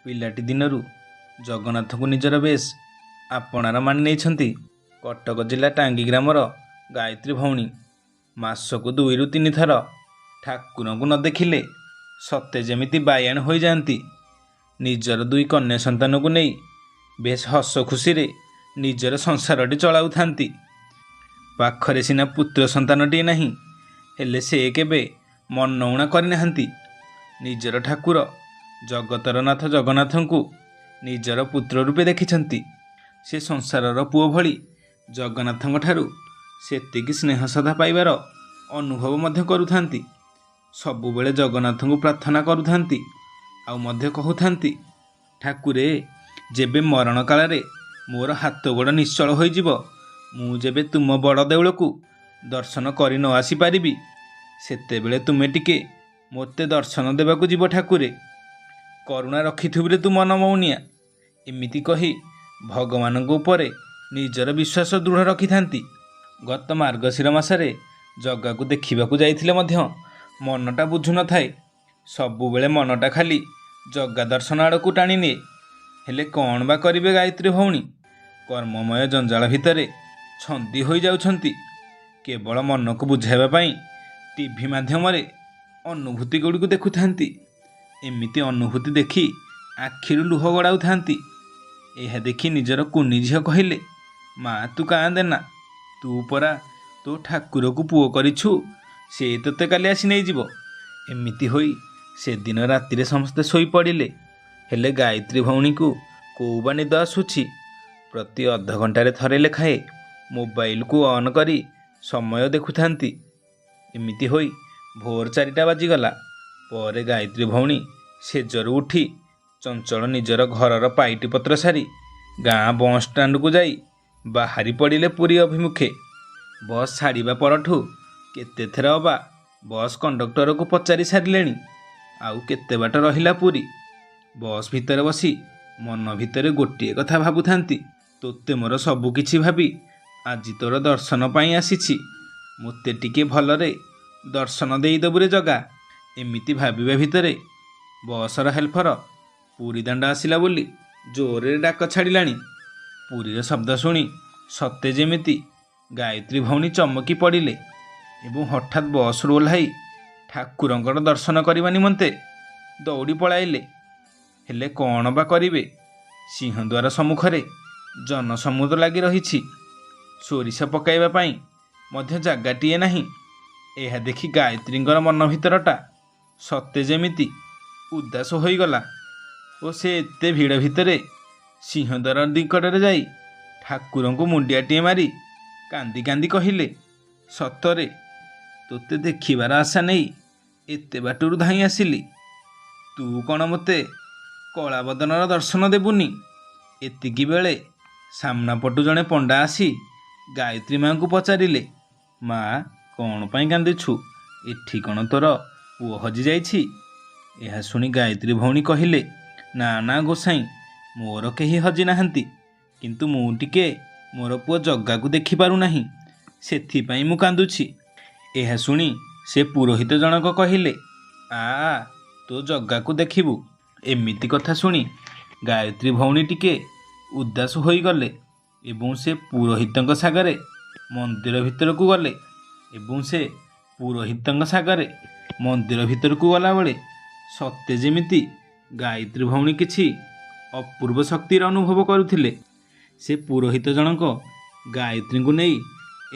ପିଲାଟି ଦିନରୁ ଜଗନ୍ନାଥଙ୍କୁ ନିଜର ବେଶ୍ ଆପଣାର ମାନି ନେଇଛନ୍ତି। କଟକ ଜିଲ୍ଲା ଟାଙ୍ଗୀ ଗ୍ରାମର ଗାୟତ୍ରୀ ଭଉଣୀ ମାସକୁ 2ରୁ 3 ଥର ଠାକୁରଙ୍କୁ ନ ଦେଖିଲେ ସତେ ଯେମିତି ବାୟାଣ ହୋଇଯାଆନ୍ତି। ନିଜର 2 କନ୍ୟା ସନ୍ତାନକୁ ନେଇ ବେଶ୍ ହସ ଖୁସିରେ ନିଜର ସଂସାରଟି ଚଳାଉଥାନ୍ତି। ପାଖରେ ସିନା ପୁତ୍ର ସନ୍ତାନଟିଏ ନାହିଁ, ହେଲେ ସେ କେବେ ମନଉଣା କରିନାହାନ୍ତି। ନିଜର ଠାକୁର ଜଗତର ନାଥ ଜଗନ୍ନାଥଙ୍କୁ ନିଜର ପୁତ୍ର ରୂପେ ଦେଖିଛନ୍ତି। ସେ ସଂସାରର ପୁଅ ଭଳି ଜଗନ୍ନାଥଙ୍କ ଠାରୁ ସେତିକି ସ୍ନେହ ଶ୍ରଦ୍ଧା ପାଇବାର ଅନୁଭବ ମଧ୍ୟ କରୁଥାନ୍ତି। ସବୁବେଳେ ଜଗନ୍ନାଥଙ୍କୁ ପ୍ରାର୍ଥନା କରୁଥାନ୍ତି, ଆଉ ମଧ୍ୟ କହୁଥାନ୍ତି, ଠାକୁରେ, ଯେବେ ମରଣ କାଳରେ ମୋର ହାତ ଗୋଡ଼ ନିଶ୍ଚଳ ହୋଇଯିବ, ମୁଁ ଯେବେ ତୁମ ବଡ଼ ଦେଉଳକୁ ଦର୍ଶନ କରି ନ ଆସିପାରିବି, ସେତେବେଳେ ତୁମେ ଟିକେ ମୋତେ ଦର୍ଶନ ଦେବାକୁ ଯିବ ଠାକୁରେ। କରୁଣା ରଖିଥିବୁରେ ତୁ ମନ ମଉଣିଆ। ଏମିତି କହି ଭଗବାନଙ୍କ ଉପରେ ନିଜର ବିଶ୍ୱାସ ଦୃଢ଼ ରଖିଥାନ୍ତି। ଗତ ମାର୍ଗଶିର ମାସରେ ଜଗାକୁ ଦେଖିବାକୁ ଯାଇଥିଲେ ମଧ୍ୟ ମନଟା ବୁଝୁନଥାଏ। ସବୁବେଳେ ମନଟା ଖାଲି ଜଗା ଦର୍ଶନ ଆଡ଼କୁ ଟାଣିନିଏ। ହେଲେ କ'ଣ ବା କରିବେ ଗାୟତ୍ରୀ ଭଉଣୀ, କର୍ମମୟ ଜଞ୍ଜାଳ ଭିତରେ ଛନ୍ଦି ହୋଇଯାଉଛନ୍ତି। କେବଳ ମନକୁ ବୁଝାଇବା ପାଇଁ ଟିଭି ମାଧ୍ୟମରେ ଅନୁଭୂତି ଗୁଡ଼ିକୁ ଦେଖୁଥାନ୍ତି। ଏମିତି ଅନୁଭୂତି ଦେଖି ଆଖିରୁ ଲୁହ ଗଡ଼ାଉଥାନ୍ତି। ଏହା ଦେଖି ନିଜର କୁନି ଝିଅ କହିଲେ, ମା ତୁ କାନ୍ଦେନା, ତୁ ପରା ତୋ ଠାକୁରକୁ ପୁଅ କରିଛୁ, ସେ ତୋତେ କାଲି ଆସି ନେଇଯିବ। ଏମିତି ହୋଇ ସେଦିନ ରାତିରେ ସମସ୍ତେ ଶୋଇପଡ଼ିଲେ। ହେଲେ ଗାୟତ୍ରୀ ଭଉଣୀକୁ କୋଉ ବା ନିଦ ଆସୁଛି। ପ୍ରତି ଅଧଘଣ୍ଟାରେ ଥରେ ଲେଖାଏ ମୋବାଇଲକୁ ଅନ୍ କରି ସମୟ ଦେଖୁଥାନ୍ତି। ଏମିତି ହୋଇ ଭୋର 4ଟା ବାଜିଗଲା ପରେ ଗାୟତ୍ରୀ ଭଉଣୀ ଶେଯରୁ ଉଠି ଚଞ୍ଚଳ ନିଜର ଘରର ପାଇଟି ପତ୍ର ସାରି ଗାଁ ବସ୍ ଷ୍ଟାଣ୍ଡକୁ ଯାଇ ବାହାରି ପଡ଼ିଲେ ପୁରୀ ଅଭିମୁଖେ। ବସ୍ ଛାଡ଼ିବା ପରଠୁ କେତେଥର ଅବା ବସ୍ କଣ୍ଡକ୍ଟରକୁ ପଚାରି ସାରିଲେଣି, ଆଉ କେତେ ବାଟ ରହିଲା ପୁରୀ। ବସ୍ ଭିତରେ ବସି ମନ ଭିତରେ ଗୋଟିଏ କଥା ଭାବୁଥାନ୍ତି, ତୋତେ ମୋର ସବୁ କିଛି ଭାବି ଆଜି ତୋର ଦର୍ଶନ ପାଇଁ ଆସିଛି, ମୋତେ ଟିକେ ଭଲରେ ଦର୍ଶନ ଦେଇଦେବୁରେ ଜଗା। ଏମିତି ଭାବିବା ଭିତରେ ବସର ହେଲ୍ପର ପୁରୀ ଦାଣ୍ଡ ଆସିଲା ବୋଲି ଜୋରରେ ଡାକ ଛାଡ଼ିଲାଣି। ପୁରୀର ଶବ୍ଦ ଶୁଣି ସତେ ଯେମିତି ଗାୟତ୍ରୀ ଭଉଣୀ ଚମକି ପଡ଼ିଲେ ଏବଂ ହଠାତ୍ ବସ୍ରୁ ଓହ୍ଲାଇ ଠାକୁରଙ୍କର ଦର୍ଶନ କରିବା ନିମନ୍ତେ ଦୌଡ଼ି ପଳାଇଲେ। ହେଲେ କ'ଣ ବା କରିବେ, ସିଂହଦ୍ୱାର ସମ୍ମୁଖରେ ଜନସମୁଦ୍ର ଲାଗି ରହିଛି। ସୋରିଷ ପକାଇବା ପାଇଁ ମଧ୍ୟ ଜାଗାଟିଏ ନାହିଁ। ଏହା ଦେଖି ଗାୟତ୍ରୀଙ୍କର ମନ ଭିତରଟା ସତେ ଯେମିତି ଉଦାସ ହୋଇଗଲା ଓ ସେ ଏତେ ଭିଡ଼ ଭିତରେ ସିଂହଦ୍ୱାର ନିକଟରେ ଯାଇ ଠାକୁରଙ୍କୁ ମୁଣ୍ଡିଆଟିଏ ମାରି କାନ୍ଦି କାନ୍ଦି କହିଲେ, ସତରେ ତୋତେ ଦେଖିବାର ଆଶା ନେଇ ଏତେ ବାଟରୁ ଧାଇଁ ଆସିଲି, ତୁ କ'ଣ ମୋତେ କଳାବଦନର ଦର୍ଶନ ଦେବୁନି? ଏତିକି ବେଳେ ସାମ୍ନା ପଟୁ ଜଣେ ପଣ୍ଡା ଆସି ଗାୟତ୍ରୀ ମା'ଙ୍କୁ ପଚାରିଲେ, ମା କ'ଣ ପାଇଁ କାନ୍ଦିଛୁ? ଏଠି କ'ଣ ତୋର ପୁଅ ହଜିଯାଇଛି? ଏହା ଶୁଣି ଗାୟତ୍ରୀ ଭଉଣୀ କହିଲେ, ନା ନା ଗୋସାଇଁ, ମୋର କେହି ହଜି ନାହାନ୍ତି, କିନ୍ତୁ ମୁଁ ଟିକେ ମୋର ପୁଅ ଜଗାକୁ ଦେଖିପାରୁନାହିଁ, ସେଥିପାଇଁ ମୁଁ କାନ୍ଦୁଛି। ଏହା ଶୁଣି ସେ ପୁରୋହିତ ଜଣକ କହିଲେ, ତୋ ଜଗାକୁ ଦେଖିବୁ। ଏମିତି କଥା ଶୁଣି ଗାୟତ୍ରୀ ଭଉଣୀ ଟିକେ ଉଦାସ ହୋଇଗଲେ ଏବଂ ସେ ପୁରୋହିତଙ୍କ ସାଙ୍ଗରେ ମନ୍ଦିର ଭିତରକୁ ଗଲେ। ଏବଂ ସେ ପୁରୋହିତଙ୍କ ସାଙ୍ଗରେ ମନ୍ଦିର ଭିତରକୁ ଗଲାବେଳେ ସତେ ଯେମିତି ଗାୟତ୍ରୀ ଭଉଣୀ କିଛି ଅପୂର୍ବ ଶକ୍ତିର ଅନୁଭବ କରୁଥିଲେ। ସେ ପୁରୋହିତ ଜଣକ ଗାୟତ୍ରୀଙ୍କୁ ନେଇ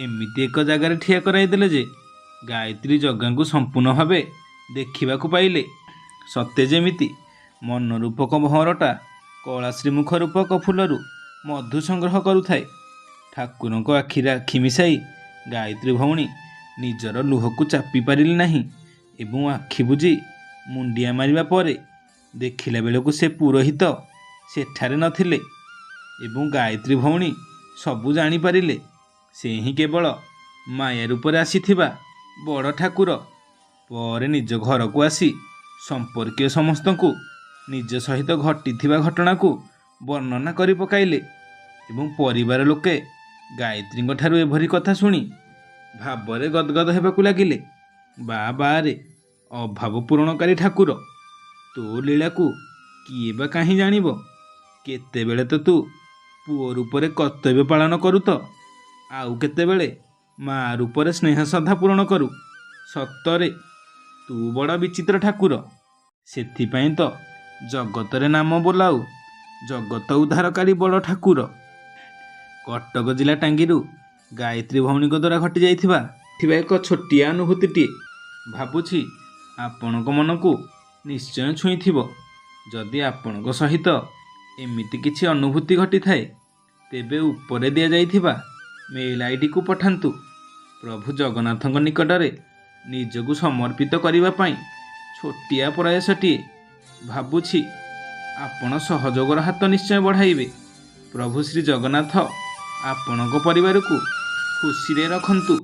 ଏମିତି ଏକ ଜାଗାରେ ଠିଆ କରାଇଦେଲେ ଯେ ଗାୟତ୍ରୀ ଜଗାଙ୍କୁ ସମ୍ପୂର୍ଣ୍ଣ ଭାବେ ଦେଖିବାକୁ ପାଇଲେ। ସତେ ଯେମିତି ମନ ରୂପକ ଭଁରଟା କଳା ଶ୍ରୀମୁଖ ରୂପକ ଫୁଲରୁ ମଧୁ ସଂଗ୍ରହ କରୁଥାଏ। ଠାକୁରଙ୍କ ଆଖିରେ ଆଖି ମିଶାଇ ଗାୟତ୍ରୀ ଭଉଣୀ ନିଜର ଲୁହକୁ ଚାପି ପାରିଲେ ନାହିଁ ଏବଂ ଆଖି ବୁଜି ମୁଣ୍ଡିଆ ମାରିବା ପରେ ଦେଖିଲା ବେଳକୁ ସେ ପୁରୋହିତ ସେଠାରେ ନଥିଲେ ଏବଂ ଗାୟତ୍ରୀ ଭଉଣୀ ସବୁ ଜାଣିପାରିଲେ ସେ ହିଁ କେବଳ ମାୟା ରୂପରେ ଆସିଥିବା ବଡ଼ ଠାକୁର। ପରେ ନିଜ ଘରକୁ ଆସି ସମ୍ପର୍କୀୟ ସମସ୍ତଙ୍କୁ ନିଜ ସହିତ ଘଟିଥିବା ଘଟଣାକୁ ବର୍ଣ୍ଣନା କରି ପକାଇଲେ ଏବଂ ପରିବାର ଲୋକେ ଗାୟତ୍ରୀଙ୍କ ଠାରୁ ଏଭଳି କଥା ଶୁଣି ଭାବରେ ଗଦଗଦ ହେବାକୁ ଲାଗିଲେ। ବାରେ ଅଭାବ ପୂରଣକାରୀ ଠାକୁର, ତୋ ଲୀଳାକୁ କିଏ ବା କାହିଁ ଜାଣିବ। କେତେବେଳେ ତ ତୁ ପୁଅ ରୂପରେ କର୍ତ୍ତବ୍ୟ ପାଳନ କରୁ ତ, ଆଉ କେତେବେଳେ ମା ରୂପରେ ସ୍ନେହ ଶ୍ରଦ୍ଧା ପୂରଣ କରୁ। ସତରେ ତୁ ବଡ଼ ବିଚିତ୍ର ଠାକୁର। ସେଥିପାଇଁ ତ ଜଗତରେ ନାମ ବୋଲାଉ ଜଗତ ଉଦ୍ଧାରକାରୀ ବଡ଼ ଠାକୁର। କଟକ ଜିଲ୍ଲା ଟାଙ୍ଗିରୁ ଗାୟତ୍ରୀ ଭଉଣୀଙ୍କ ଦ୍ୱାରା ଘଟିଯାଇଥିବା ଏକ ଛୋଟିଆ ଅନୁଭୂତିଟିଏ ଭାବୁଛି ଆପଣଙ୍କ ମନକୁ ନିଶ୍ଚୟ ଛୁଇଁଥିବ। ଯଦି ଆପଣଙ୍କ ସହିତ ଏମିତି କିଛି ଅନୁଭୂତି ଘଟିଥାଏ ତେବେ ଉପରେ ଦିଆଯାଇଥିବା ମେଲ୍ ଆଇଡିକୁ ପଠାନ୍ତୁ। ପ୍ରଭୁ ଜଗନ୍ନାଥଙ୍କ ନିକଟରେ ନିଜକୁ ସମର୍ପିତ କରିବା ପାଇଁ ଛୋଟିଆ ପ୍ରୟାସଟିଏ। ଭାବୁଛି ଆପଣ ସହଯୋଗର ହାତ ନିଶ୍ଚୟ ବଢ଼ାଇବେ। ପ୍ରଭୁ ଶ୍ରୀ ଜଗନ୍ନାଥ ଆପଣଙ୍କ ପରିବାରକୁ ଖୁସିରେ ରଖନ୍ତୁ।